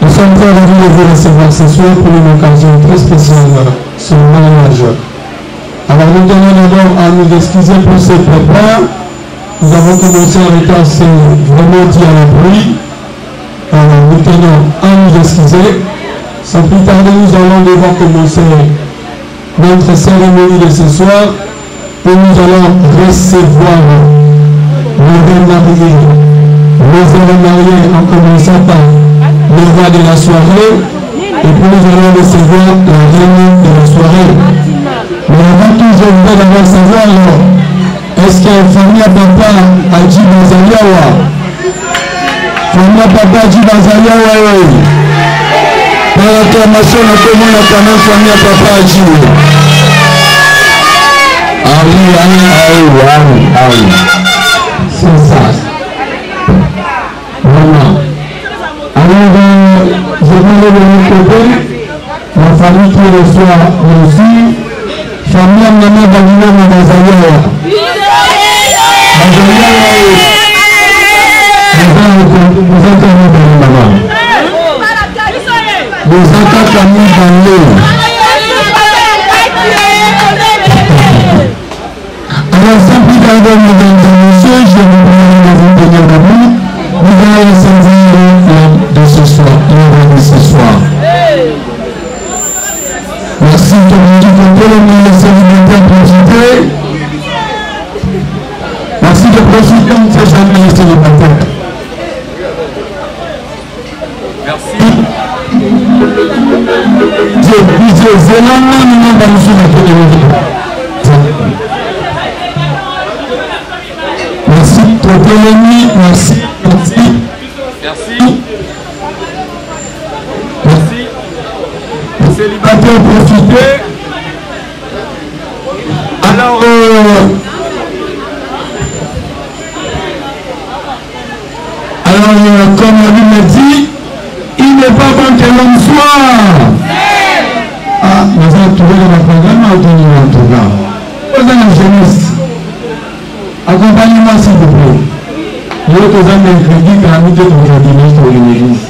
Nous sommes très ravis de vous recevoir ce soir pour une occasion très spéciale, son mariage. Alors nous tenons d'abord à nous excuser pour ces prépares. Nous avons commencé en retard, c'est vraiment dit à la pluie. Nous tenons à nous excuser. Sans plus tarder, nous allons devoir commencer notre cérémonie de ce soir où nous allons recevoir les remariés, les remariés en commençant par le roi de la soirée, et puis nous allons recevoir la reine de la soirée. Mais avant tout, je voudrais d'abord savoir, est-ce qu'il y a une famille à papa à dit Bazaliawa? Famille à papa à dit Bazaliawa, oui. Par l'acclamation, nous pouvons acclamer famille à papa à dit. Ah oui. C'est ça. Voilà. Alors, je vais de mon côté, la famille qui reçoit aussi, famille à maman Balina Bazaliawa. Vous entendez bien, maman. Vous entendez famille Balina. Alors, sans plus tarder, mesdames et messieurs, je vous prie de vous tenir debout. Nous allons servir l'homme de ce soir, l'homme de ce soir. Merci de vous dire que tout le monde est célibataire profiter. Merci de profiter, on ne sait jamais les célibataires. Merci. Dieu, c'est l'homme nous va nous soumettre de l'émission. Merci, Totélémi, merci. Célibataire profiter. Alors, comme on lui me dit, il n'est pas bon que l'homme soit. Ah, nous allons trouver dans le programme en tout cas. Vous avez la jeunesse. Accompagnez-moi s'il vous plaît. Il y a des hommes mercredi qui ont mis aujourd'hui pour l'église.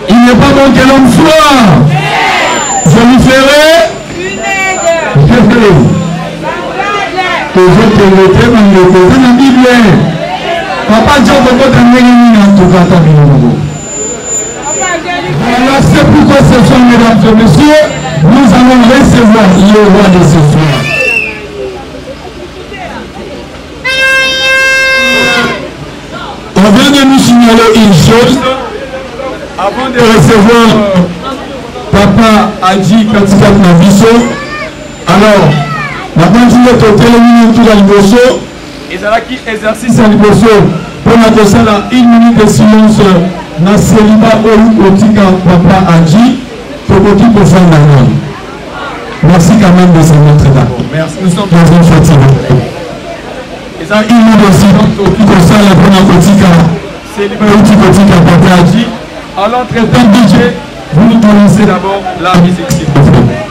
Il n'est pas bon que l'homme soit. Je lui ferai une aide. Toujours te mettez dans le côté de la Bible. Papa Dieu va te donner en tout cas ta Bible. Voilà, c'est pourquoi ce soir, mesdames et messieurs, nous allons recevoir le roi de ce soir. On vient de nous signaler une chose avant de recevoir Papa a dit Katika Nabiso. Alors, maintenant tu es au télémine tout dans le bosso. Et ça là qui exercice à l'bosso pour la salle 1 minute de silence. Na célibat ou Otika Papa a dit pour que tu peux faire la. Merci quand même de se mettre d'accord. Merci. Nous sommes dans une fête. Et ça 1 minute de silence pour ça la première Otika. Célibat ou Otika Papa a dit. À l'entretien DJ. Vous nous connaissez d'abord la musique, s'il vous plaît.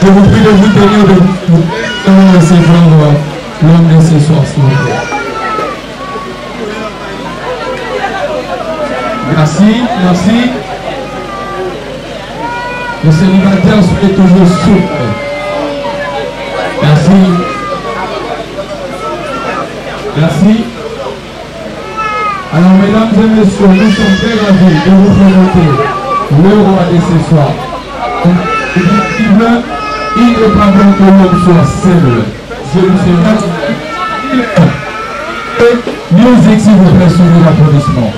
Je vous prie de vous tenir debout pour recevoir l'homme de ce soir, s'il vous plaît. Merci, merci. Le célibataire serait toujours souple. Merci. Merci. Alors, mesdames et messieurs, nous sommes très ravis de vous présenter le roi de ce soir. Il n'est pas bon que l'homme soit seul. Je lui fais ravi. Musique, s'il vous plaît, sur l'applaudissement.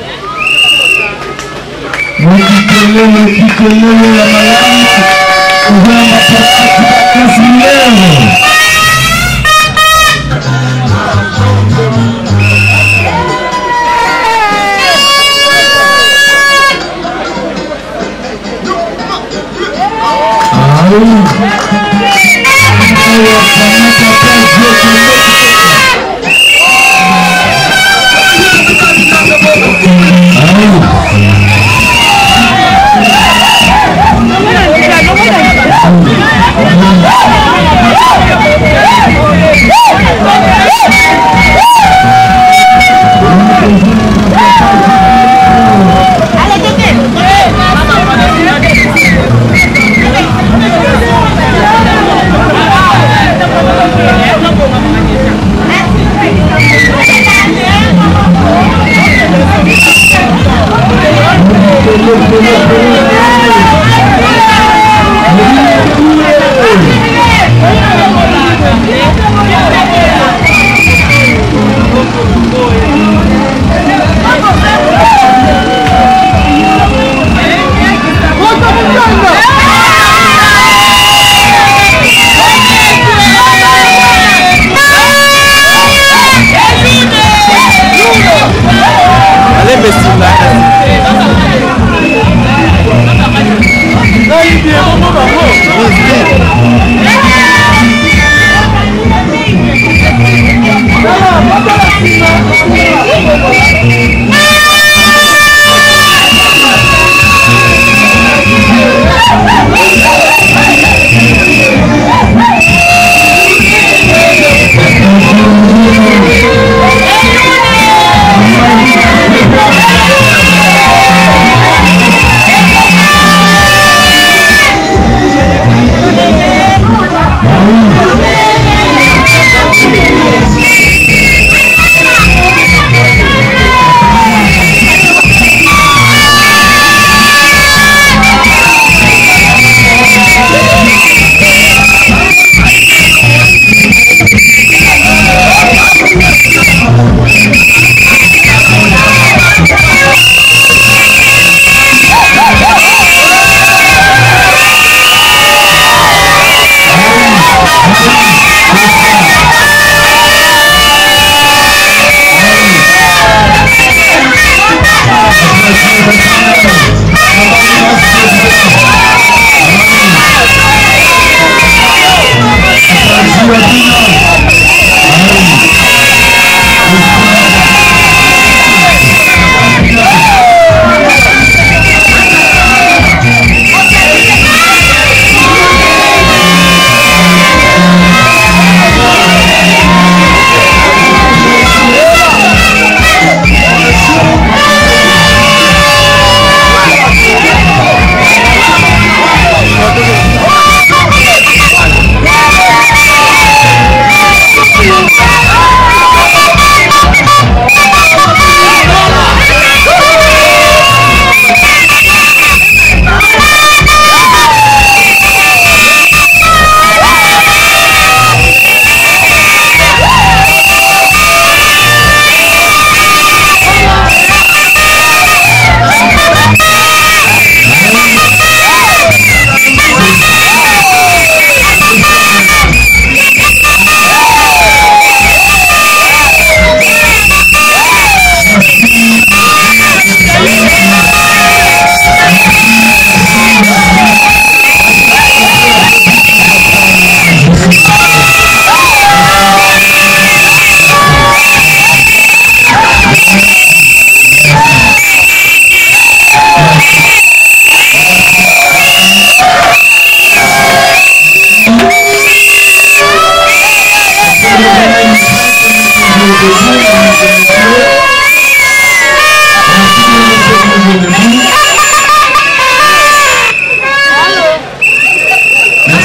Le la malade, ouvert ma porte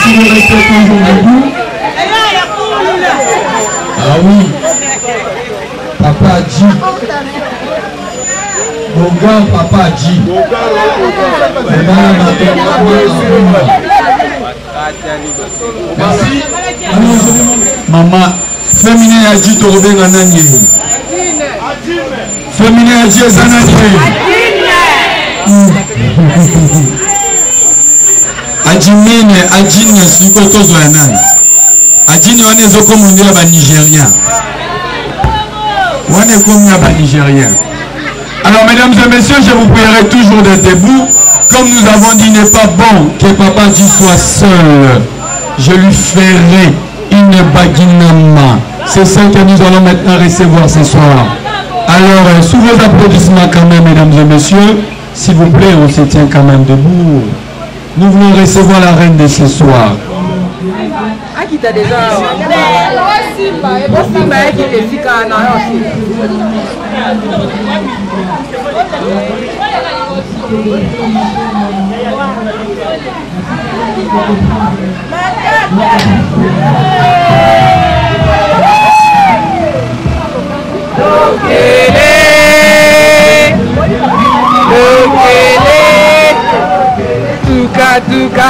merci de rester toujours debout. Ah oui, Papa dit. Mon gars, Papa dit. Merci. Maman, féminin a dit au Robin Ananié. Féminin a dit aux Ananié. Adjimine, Adjine, Sikoto Zoanan. Adjine, on est comme on dit à Nigérien. On est comme à Nigérien. Alors, mesdames et messieurs, je vous prierai toujours d'être debout. Comme nous avons dit, il n'est pas bon que Papa dit soit seul. Je lui ferai une baguinama. C'est ça que nous allons maintenant recevoir ce soir. Alors, sous vos applaudissements quand même, mesdames et messieurs, s'il vous plaît, on se tient quand même debout. Nous voulons recevoir la reine de ce soir. Tuka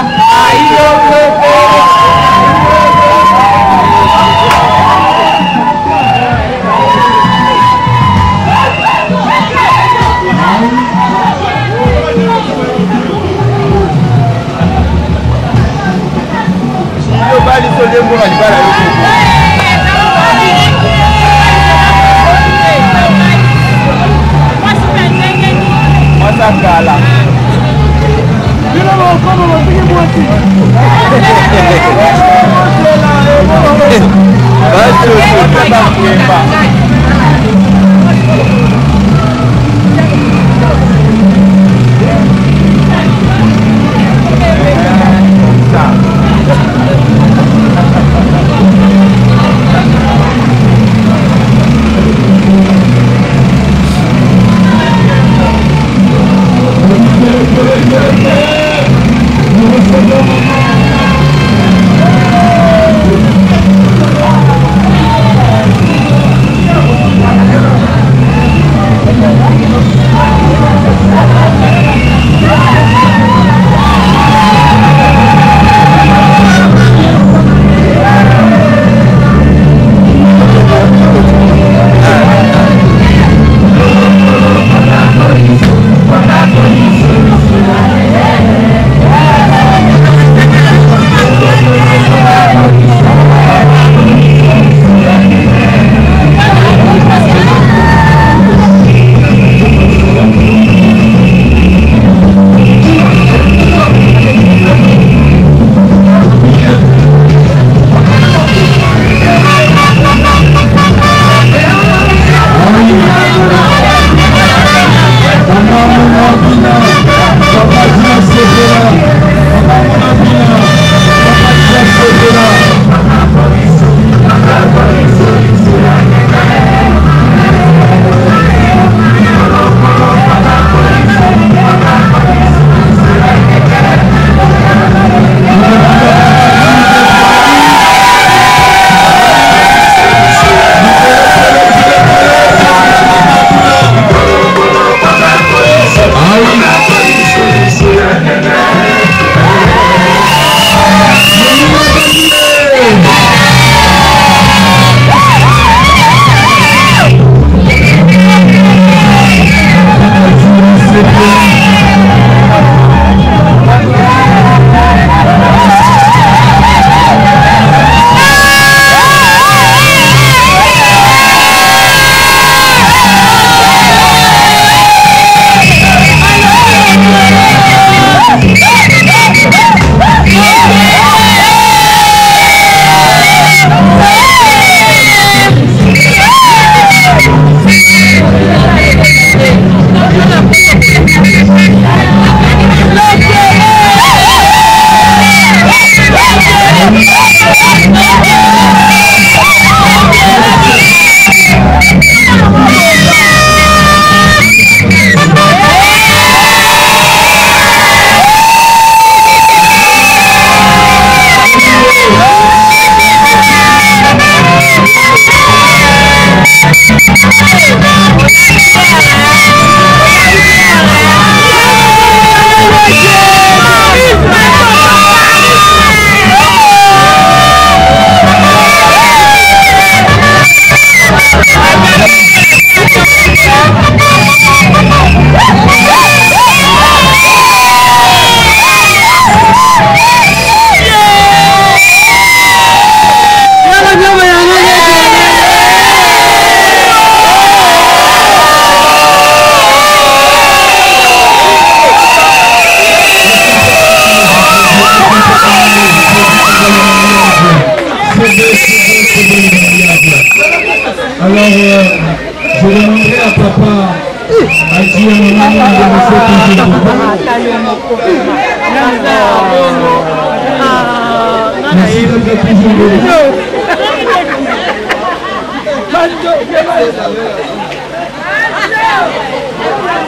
Merci d'être toujours là.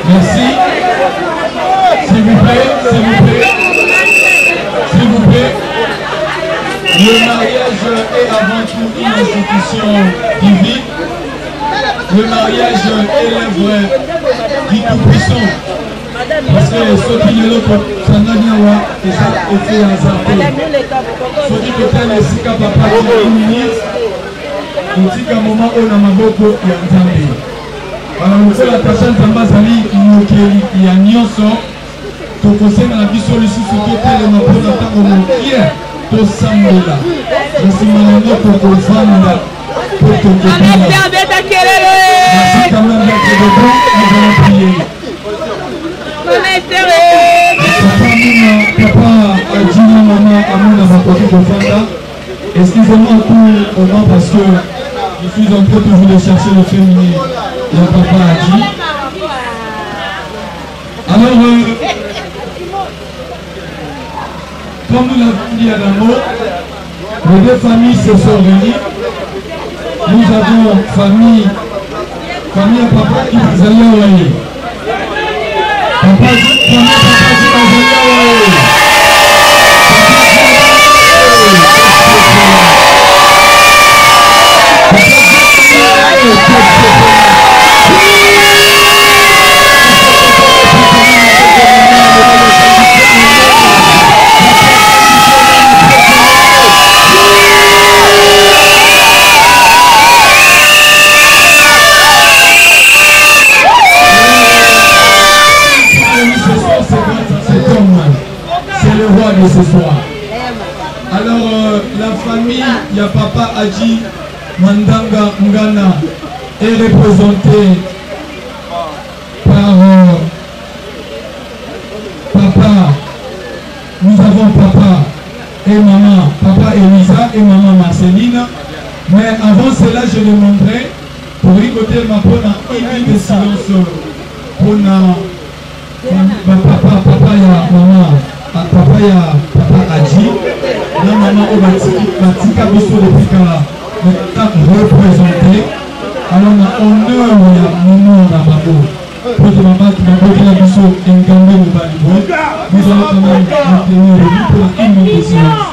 Merci. S'il vous plaît, s'il vous plaît. S'il vous plaît. Le mariage est avant tout une institution divine. Le mariage est l'œuvre du Tout-Puissant. Parce que ce qui est l'autre, ça n'a rien à voir, et ça a été hasardé. Ce qui peut-être les sika papa qui est minute, il dit qu'à un moment où on a maboko, il y a un zambi. Alors, nous sommes attachés à BASALI, il y a Nyonso, tout conseil dans la vie sur le site, surtout tel et ma bonne attaque au monde hier, tout sambola. Je suis malheureux pour que vous femme pour que vous merci quand même d'être debout, nous allons prier. Papa a dit maman Amouna va porter de Fanda. Excusez-moi tout au nom parce que je suis en train toujours de chercher le féminin. Le papa a dit. Alors, comme nous l'avons dit à l'amour, les deux familles se sont réunies. Nous avons famille à papa qui vous allez envoyer. Papa dit, de ce soir. Alors la famille, il y a papa Adji Mandanga Ngana est représentée par papa. Nous avons papa et maman, papa Elisa et maman Marceline. Mais avant cela, je demanderai pour rigoter ma bonne une de silence pour papa et maman. Papa ya papa Adji, la maman au Batika Bisso depuis qu'elle a représenté. Alors on a honneur à Moumou Ramabo. Pour que maman qui m'a bloqué la Bisso et Ngambé au Balibo, nous allons quand même maintenir le but pour la une de silence.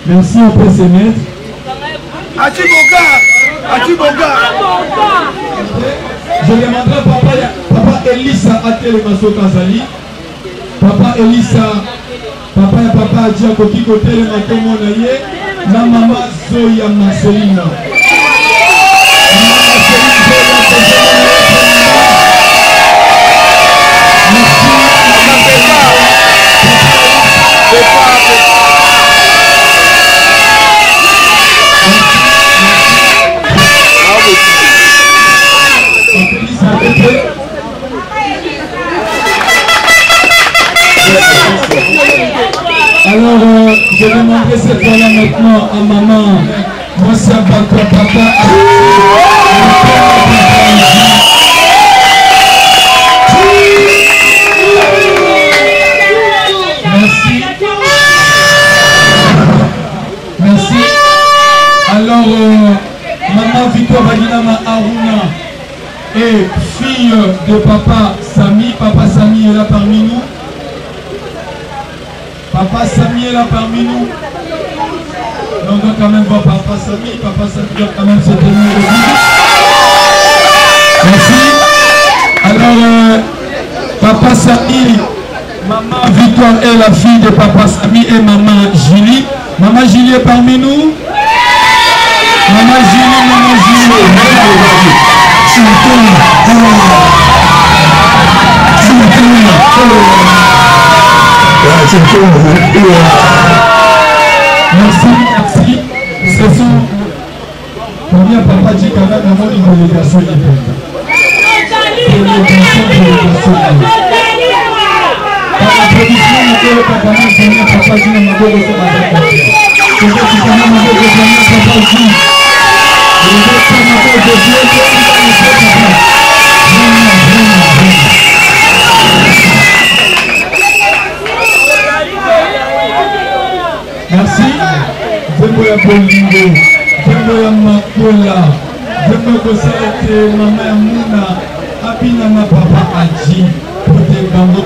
Merci au PCMET. Adji Boga, Adji Boga. Je demanderai papa Elisa à Télémaso Kazali. Papa Elisa, papa Adji à Koki Kote le Matomo Naye. La maman Zoya Marcelina. Alors, je demanderai cette fois-là maintenant à maman, moi c'est à papa. Merci. Merci. Alors, maman Victor Baginama Aruna est fille de papa Sami. Papa Sami est là parmi nous. Papa Sami est là parmi nous. On doit quand même voir papa Sami. Papa Sami doit quand même se tenir au bout. Merci. Alors, papa Sami, maman Victoire est la fille de papa Sami et maman Julie. Maman Julie est parmi nous. Maman Julie. Merci. Ce sont combien papa dit quand même avant une délégation Merci. J'aimerais Bolingo, j'aimerais Makola, j'aimerais que maman Mouna, Abinana Papa Adji, pour des bango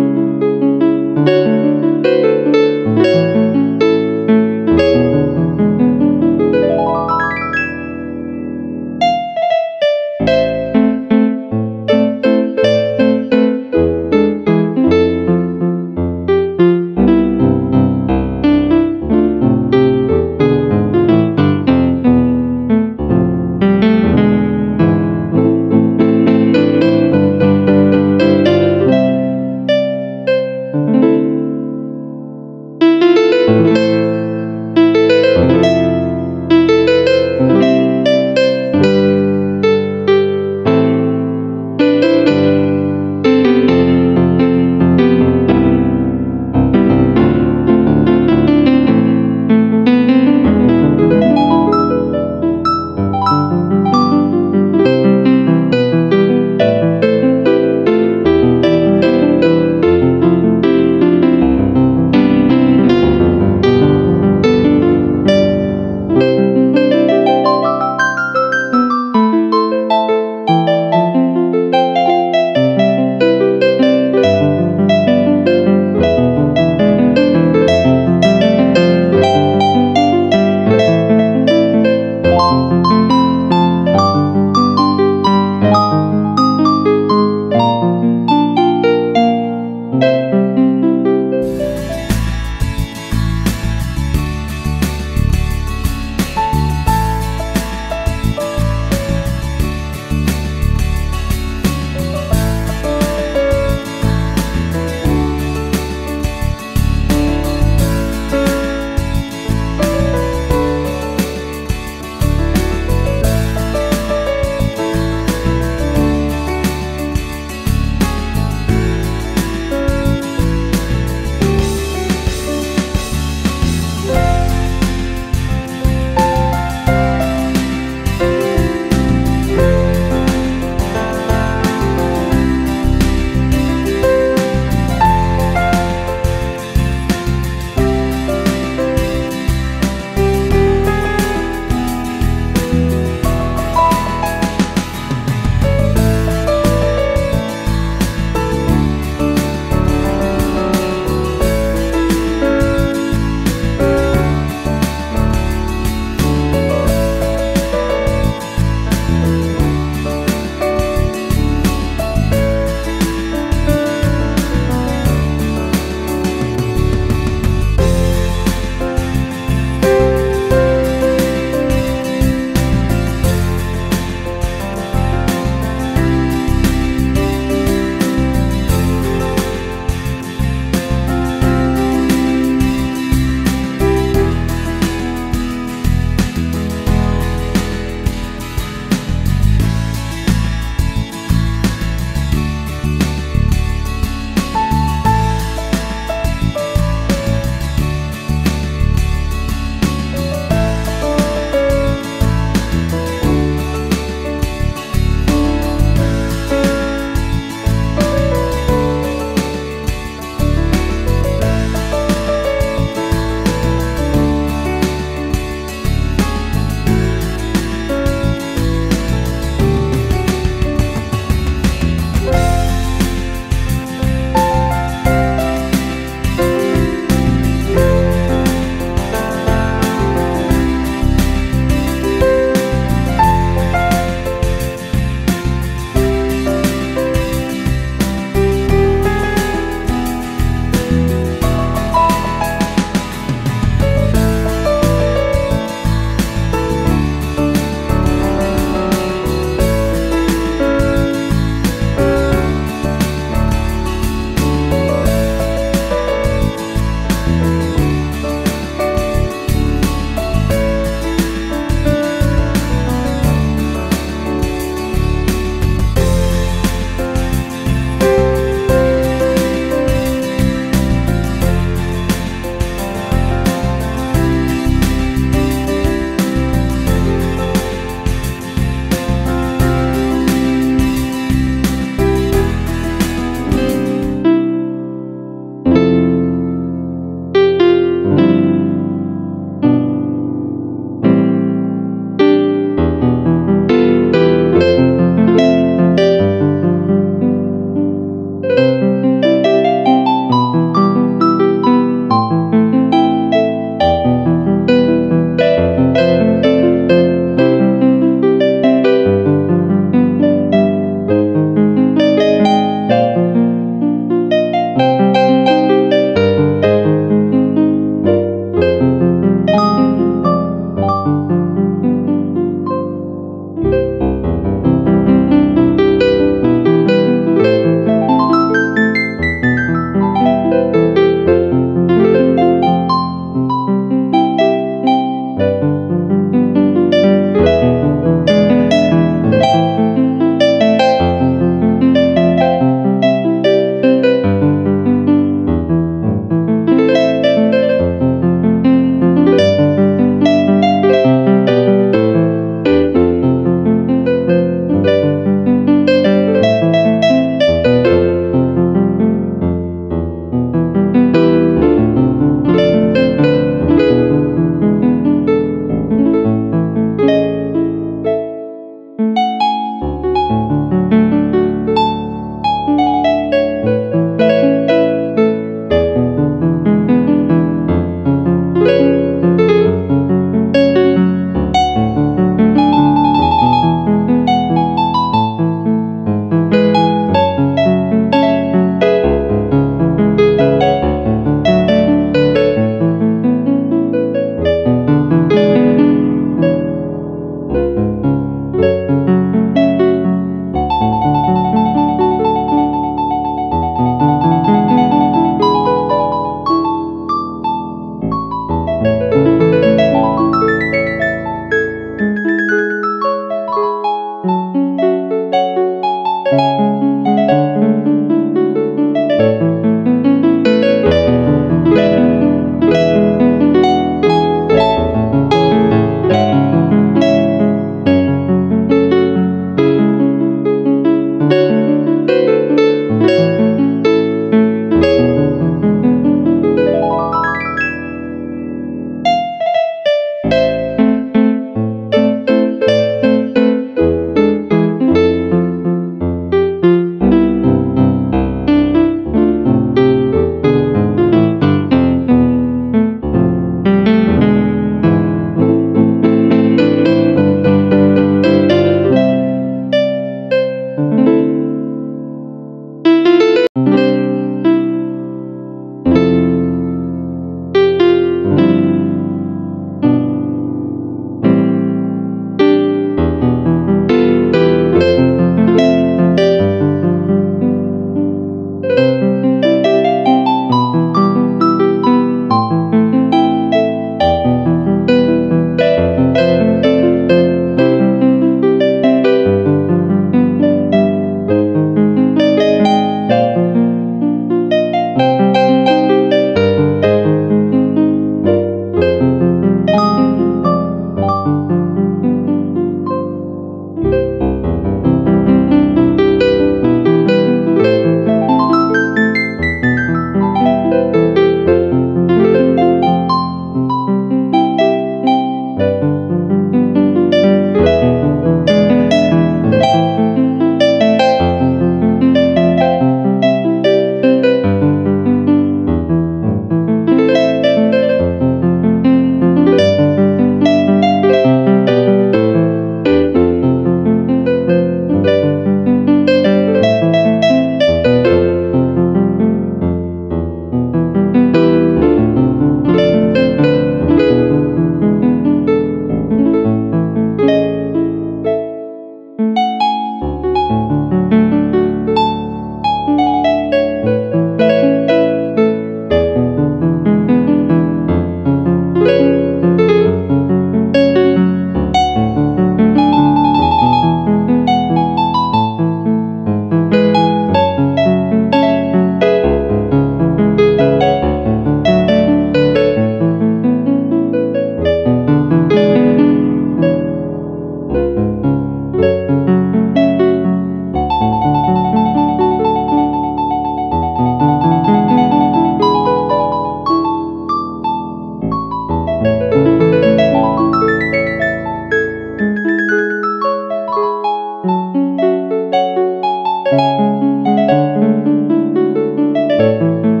Thank you.